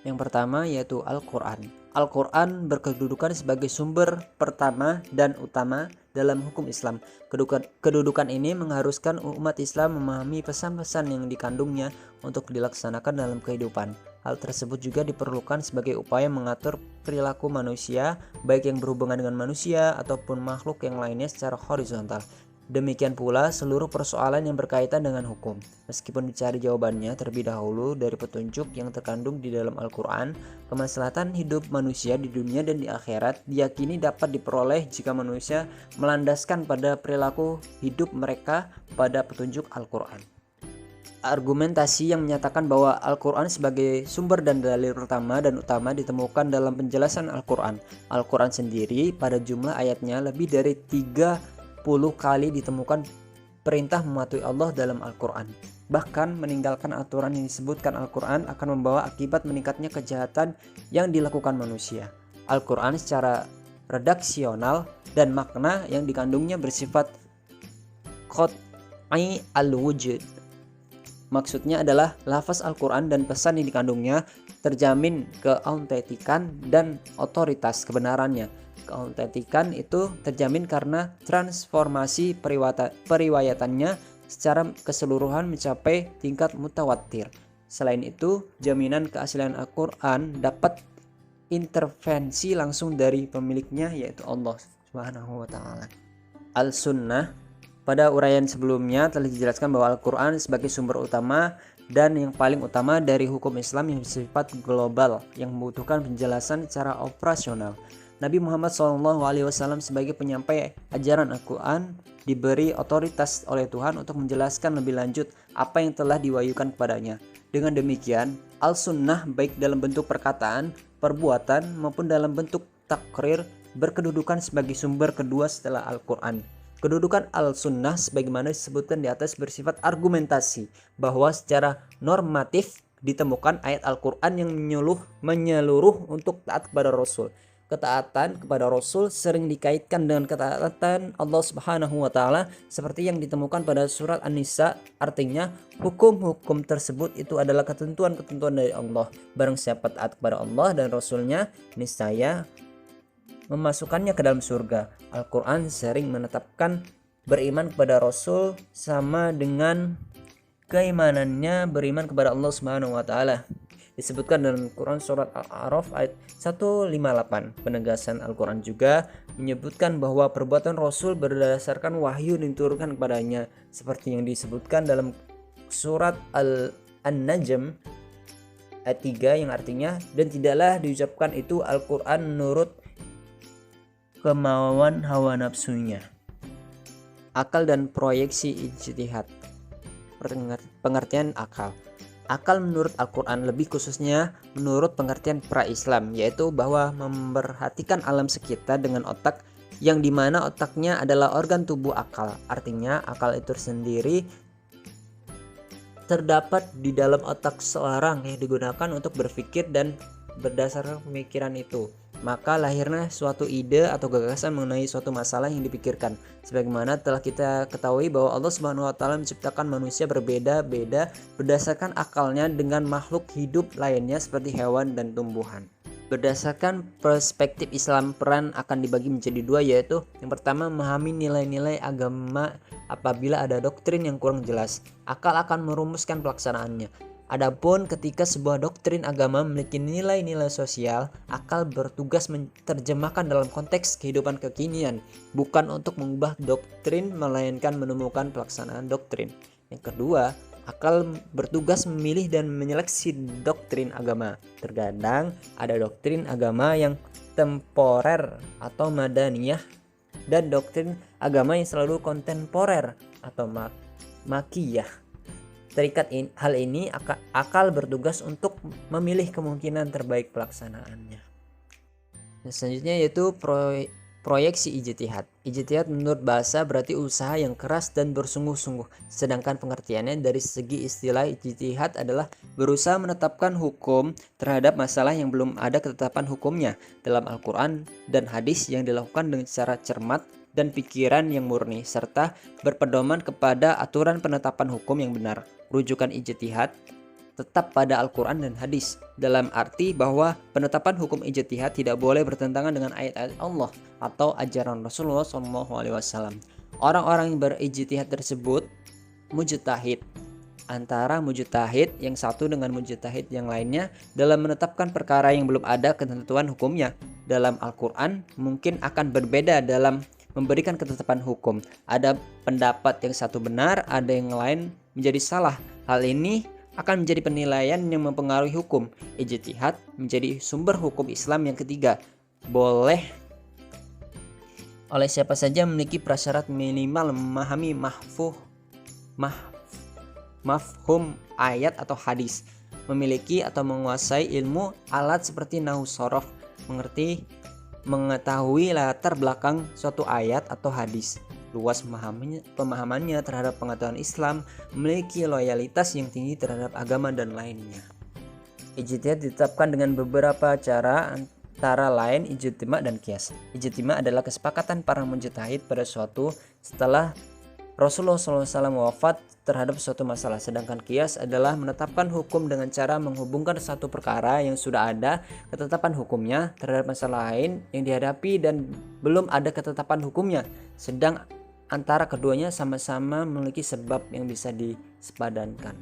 Yang pertama yaitu Al-Quran. Al-Quran berkedudukan sebagai sumber pertama dan utama dalam hukum Islam. Kedudukan ini mengharuskan umat Islam memahami pesan-pesan yang dikandungnya untuk dilaksanakan dalam kehidupan. Hal tersebut juga diperlukan sebagai upaya mengatur perilaku manusia, baik yang berhubungan dengan manusia ataupun makhluk yang lainnya secara horizontal. Demikian pula seluruh persoalan yang berkaitan dengan hukum. Meskipun dicari jawabannya terlebih dahulu dari petunjuk yang terkandung di dalam Al-Quran, kemaslahatan hidup manusia di dunia dan di akhirat diyakini dapat diperoleh jika manusia melandaskan pada perilaku hidup mereka pada petunjuk Al-Quran. Argumentasi yang menyatakan bahwa Al-Quran sebagai sumber dan dalil pertama dan utama ditemukan dalam penjelasan Al-Quran. Al-Quran sendiri pada jumlah ayatnya lebih dari 30 kali ditemukan perintah mematuhi Allah dalam Al-Quran. Bahkan meninggalkan aturan yang disebutkan Al-Quran akan membawa akibat meningkatnya kejahatan yang dilakukan manusia. Al-Quran secara redaksional dan makna yang dikandungnya bersifat qat'i al-wujud. Maksudnya adalah lafaz Al-Quran dan pesan yang dikandungnya terjamin keautentikan dan otoritas kebenarannya. Keautentikan itu terjamin karena transformasi periwayatannya secara keseluruhan mencapai tingkat mutawatir. Selain itu, jaminan keaslian Al-Quran dapat intervensi langsung dari pemiliknya yaitu Allah Subhanahu wa taala. Al-Sunnah pada uraian sebelumnya telah dijelaskan bahwa Al-Quran sebagai sumber utama dan yang paling utama dari hukum Islam yang bersifat global yang membutuhkan penjelasan secara operasional. Nabi Muhammad SAW sebagai penyampai ajaran Al-Quran diberi otoritas oleh Tuhan untuk menjelaskan lebih lanjut apa yang telah diwahyukan kepadanya. Dengan demikian, Al-Sunnah baik dalam bentuk perkataan, perbuatan maupun dalam bentuk takrir berkedudukan sebagai sumber kedua setelah Al-Quran. Kedudukan Al-Sunnah sebagaimana disebutkan di atas bersifat argumentasi bahwa secara normatif ditemukan ayat Al-Quran yang menyeluruh untuk taat kepada Rasul. Ketaatan kepada Rasul sering dikaitkan dengan ketaatan Allah Subhanahu wa taala seperti yang ditemukan pada surat An-Nisa. Artinya, hukum-hukum tersebut itu adalah ketentuan-ketentuan dari Allah. Barang siapa taat kepada Allah dan Rasulnya, niscaya memasukkannya ke dalam surga. Al-Quran sering menetapkan beriman kepada Rasul sama dengan keimanannya beriman kepada Allah Subhanahu wa taala. Disebutkan dalam Quran surat Al-A'raf ayat 158. Penegasan Al-Quran juga menyebutkan bahwa perbuatan Rasul berdasarkan wahyu yang diturunkan kepadanya seperti yang disebutkan dalam surat An-Najm ayat 3 yang artinya dan tidaklah diucapkan itu Al-Quran menurut kemauan hawa nafsunya. Akal dan proyeksi ijtihad. Pengertian akal. Akal menurut Al-Quran lebih khususnya menurut pengertian pra-Islam yaitu bahwa memperhatikan alam sekitar dengan otak yang dimana otaknya adalah organ tubuh akal. Artinya akal itu sendiri terdapat di dalam otak seorang yang digunakan untuk berpikir dan berdasarkan pemikiran itu maka lahirnya suatu ide atau gagasan mengenai suatu masalah yang dipikirkan. Sebagaimana telah kita ketahui bahwa Allah Subhanahu wa taala menciptakan manusia berbeda-beda berdasarkan akalnya dengan makhluk hidup lainnya seperti hewan dan tumbuhan. Berdasarkan perspektif Islam, peran akan dibagi menjadi dua, yaitu yang pertama memahami nilai-nilai agama apabila ada doktrin yang kurang jelas. Akal akan merumuskan pelaksanaannya. Adapun ketika sebuah doktrin agama memiliki nilai-nilai sosial, akal bertugas menerjemahkan dalam konteks kehidupan kekinian, bukan untuk mengubah doktrin melainkan menemukan pelaksanaan doktrin. Yang kedua, akal bertugas memilih dan menyeleksi doktrin agama. Terkadang ada doktrin agama yang temporer atau madaniyah dan doktrin agama yang selalu kontemporer atau makiyah. Terikat hal ini akal bertugas untuk memilih kemungkinan terbaik pelaksanaannya. Selanjutnya yaitu proyeksi ijtihad. Ijtihad menurut bahasa berarti usaha yang keras dan bersungguh-sungguh. Sedangkan pengertiannya dari segi istilah ijtihad adalah berusaha menetapkan hukum terhadap masalah yang belum ada ketetapan hukumnya dalam Al-Quran dan hadis yang dilakukan dengan secara cermat dan pikiran yang murni serta berpedoman kepada aturan penetapan hukum yang benar. Rujukan ijtihad tetap pada Al-Quran dan hadis, dalam arti bahwa penetapan hukum ijtihad tidak boleh bertentangan dengan ayat-ayat Allah atau ajaran Rasulullah SAW. Orang-orang yang berijtihad tersebut mujtahid. Antara mujtahid yang satu dengan mujtahid yang lainnya dalam menetapkan perkara yang belum ada ketentuan hukumnya dalam Al-Quran mungkin akan berbeda dalam memberikan ketetapan hukum. Ada pendapat yang satu benar, ada yang lain menjadi salah. Hal ini akan menjadi penilaian yang mempengaruhi hukum. Ijtihad menjadi sumber hukum Islam yang ketiga. Boleh oleh siapa saja memiliki prasyarat minimal memahami mafhum ayat atau hadis, memiliki atau menguasai ilmu alat seperti nahwu shorof, mengetahui latar belakang suatu ayat atau hadis, luas pemahamannya terhadap pengetahuan Islam, memiliki loyalitas yang tinggi terhadap agama dan lainnya. Ijtihad ditetapkan dengan beberapa cara, antara lain ijtima dan qiyas. Ijtima adalah kesepakatan para mujtahid pada suatu setelah Rasulullah SAW wafat terhadap suatu masalah, sedangkan qiyas adalah menetapkan hukum dengan cara menghubungkan satu perkara yang sudah ada ketetapan hukumnya terhadap masalah lain yang dihadapi dan belum ada ketetapan hukumnya, sedang antara keduanya sama-sama memiliki sebab yang bisa disepadankan.